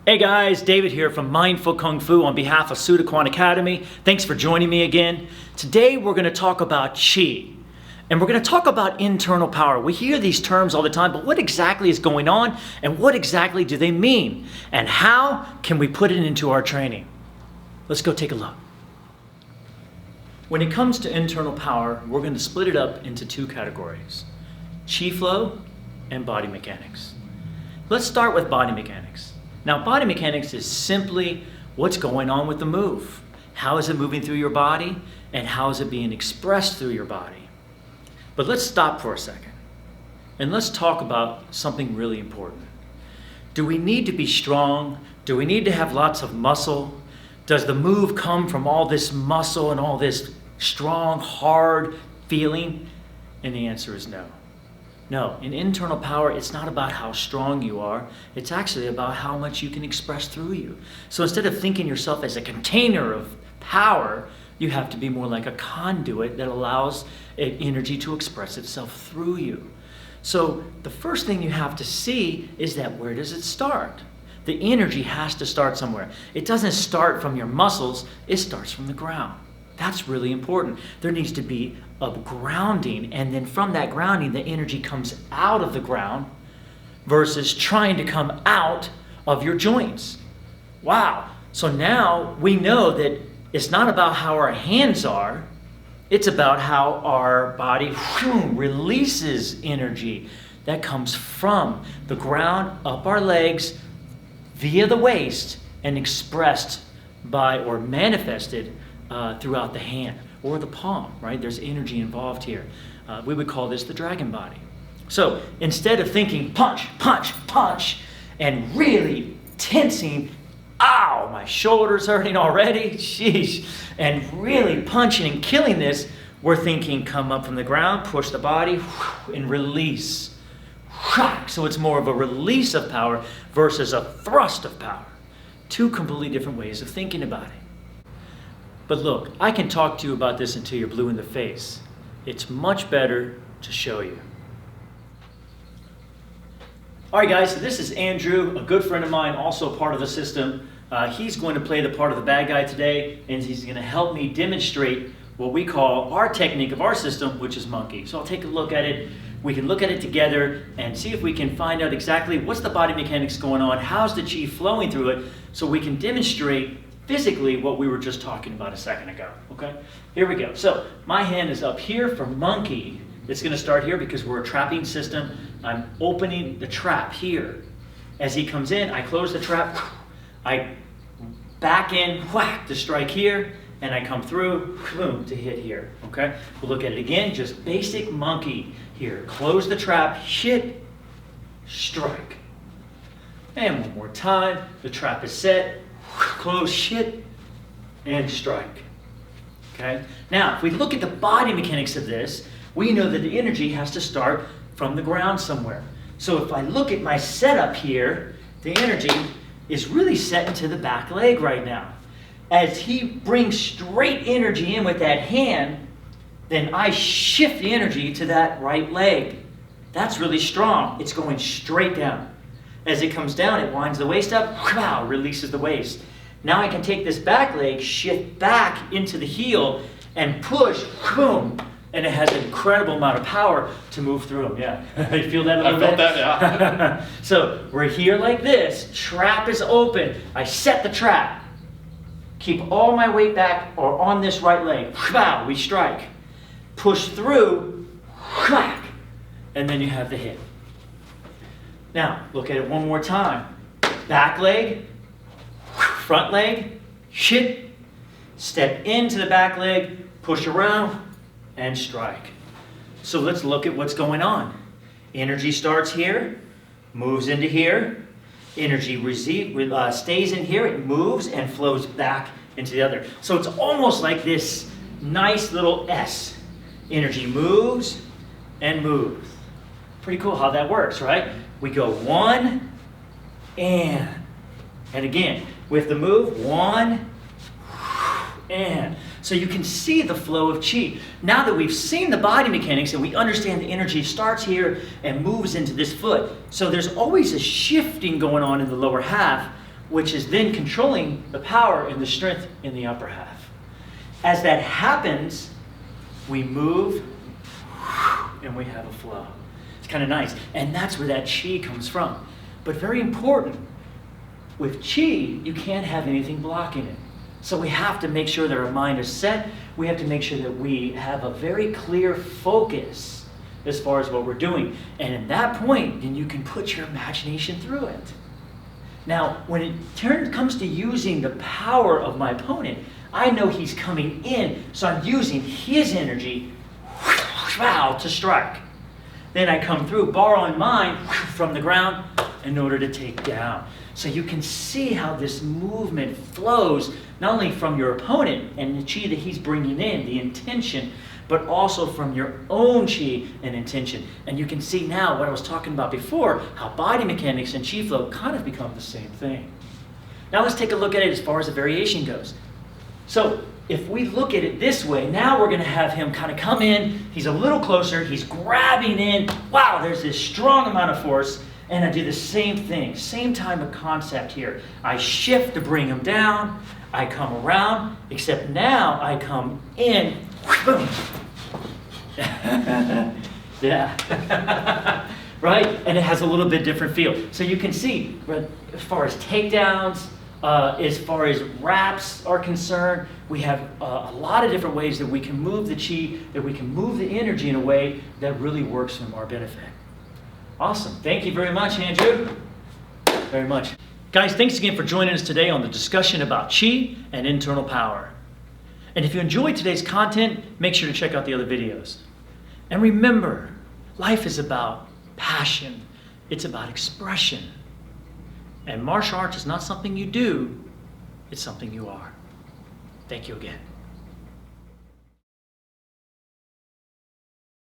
Hey guys, David here from Mindful Kung Fu on behalf of Sudaquan Academy. Thanks for joining me again. Today we're going to talk about Qi. And we're going to talk about internal power. We hear these terms all the time, but what exactly is going on and what exactly do they mean? And how can we put it into our training? Let's go take a look. When it comes to internal power, we're going to split it up into two categories: Qi flow and body mechanics. Let's start with body mechanics. Now, body mechanics is simply what's going on with the move. How is it moving through your body and how is it being expressed through your body? But let's stop for a second and let's talk about something really important. Do we need to be strong? Do we need to have lots of muscle? Does the move come from all this muscle and all this strong, hard feeling? And the answer is no. No, in internal power, it's not about how strong you are. It's actually about how much you can express through you. So instead of thinking yourself as a container of power, you have to be more like a conduit that allows energy to express itself through you. So the first thing you have to see is that where does it start? The energy has to start somewhere. It doesn't start from your muscles, it starts from the ground. That's really important. There needs to be a grounding, and then from that grounding, the energy comes out of the ground versus trying to come out of your joints. Wow. So now we know that it's not about how our hands are, it's about how our body releases energy that comes from the ground up our legs via the waist and expressed by or manifested throughout the hand or the palm, right? There's energy involved here. We would call this the dragon body. So instead of thinking punch, punch, punch, and really tensing, ow, my shoulder's hurting already, sheesh, and really punching and killing this, we're thinking come up from the ground, push the body, and release. So it's more of a release of power versus a thrust of power. Two completely different ways of thinking about it. But look, I can talk to you about this until you're blue in the face. It's much better to show you. All right, guys, so this is Andrew, a good friend of mine, also part of the system. He's going to play the part of the bad guy today, and he's going to help me demonstrate what we call our technique of our system, which is monkey. So I'll take a look at it. We can look at it together and see if we can find out exactly what's the body mechanics going on, how's the Qi flowing through it, so we can demonstrate physically what we were just talking about a second ago, okay? Here we go. So my hand is up here for monkey. It's gonna start here because we're a trapping system. I'm opening the trap here. As he comes in, I close the trap, I back in, whack, to strike here, and I come through, boom, to hit here, okay? We'll look at it again, just basic monkey here. Close the trap, hit, strike. And one more time, the trap is set, close, hit, and strike. Okay? Now, if we look at the body mechanics of this, we know that the energy has to start from the ground somewhere. So if I look at my setup here, the energy is really set into the back leg right now. As he brings straight energy in with that hand, then I shift the energy to that right leg. That's really strong. It's going straight down. As it comes down, it winds the waist up, releases the waist. Now I can take this back leg, shift back into the heel, and push, boom, and it has an incredible amount of power to move through them. Yeah, you feel that a little bit? I felt that, yeah. So we're here like this, trap is open, I set the trap, keep all my weight back or on this right leg, we strike, push through, whack, and then you have the hit. Now, look at it one more time. Back leg, front leg, hit, step into the back leg, push around, and strike. So let's look at what's going on. Energy starts here, moves into here. Energy stays in here, it moves and flows back into the other. So it's almost like this nice little S. Energy moves and moves. Pretty cool how that works, right? We go one, and again, with the move, one, and. So you can see the flow of Qi. Now that we've seen the body mechanics and we understand the energy starts here and moves into this foot. So there's always a shifting going on in the lower half which is then controlling the power and the strength in the upper half. As that happens, we move and we have a flow. It's kind of nice. And that's where that qi comes from. But very important, with qi, you can't have anything blocking it. So we have to make sure that our mind is set. We have to make sure that we have a very clear focus as far as what we're doing. And at that point, then you can put your imagination through it. Now, when it comes to using the power of my opponent, I know he's coming in, so I'm using his energy to strike. Then I come through, borrowing mine from the ground in order to take down. So you can see how this movement flows not only from your opponent and the qi that he's bringing in, the intention, but also from your own qi and intention. And you can see now what I was talking about before, how body mechanics and qi flow kind of become the same thing. Now let's take a look at it as far as the variation goes. So if we look at it this way, now we're going to have him kind of come in. He's a little closer. He's grabbing in. Wow, there's this strong amount of force. And I do the same thing, same type of concept here. I shift to bring him down. I come around, except now I come in. Boom. Yeah. Right? And it has a little bit different feel. So you can see, as far as takedowns, as far as wraps are concerned, we have a lot of different ways that we can move the qi, that we can move the energy in a way that really works for our benefit. Awesome. Thank you very much, Andrew. Very much. Guys, thanks again for joining us today on the discussion about qi and internal power. And if you enjoyed today's content, make sure to check out the other videos. And remember, life is about passion. It's about expression. And martial arts is not something you do, it's something you are. Thank you again.